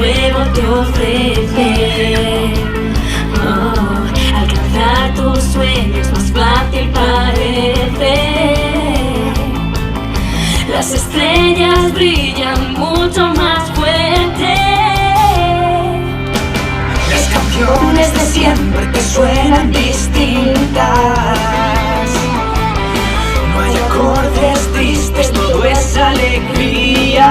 nuevo te ofrece. Oh, alcanzar tus sueños más fácil parece. Las estrellas brillan mucho más fuerte. Las canciones de siempre te suenan distintas. No hay acordes tristes, todo es alegría.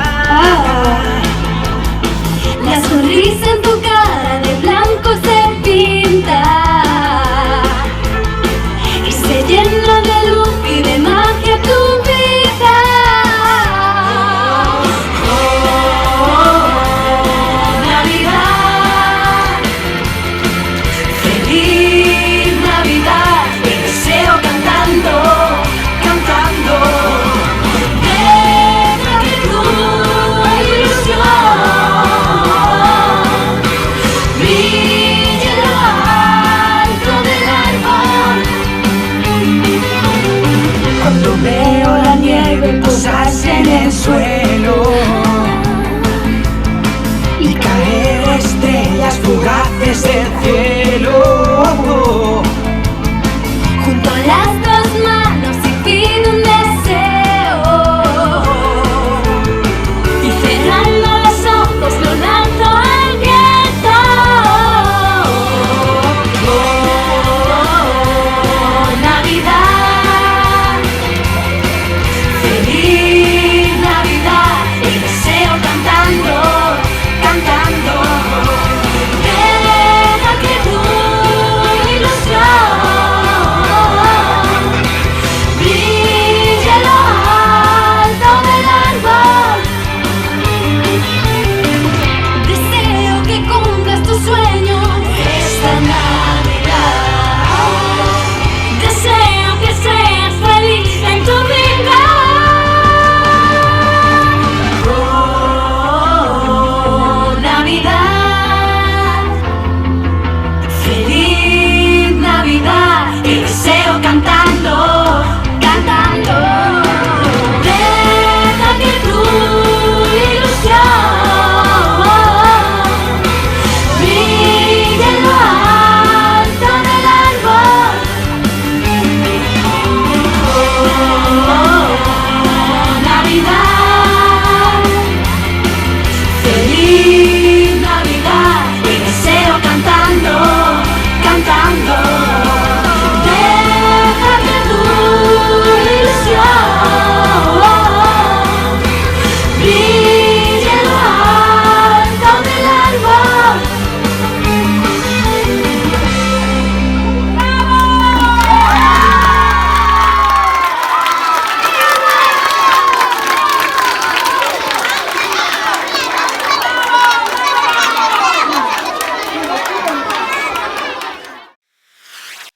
La sonrisa en tu cara de blanco se pinta y se llena de luz y de magia tu vida. Oh, Navidad, feliz Navidad, te deseo cantando, cantando. Deja que tu ilusión brille en lo alto del árbol. Cuando veo la nieve posarse en el suelo y caer estrellas fugaces del cielo.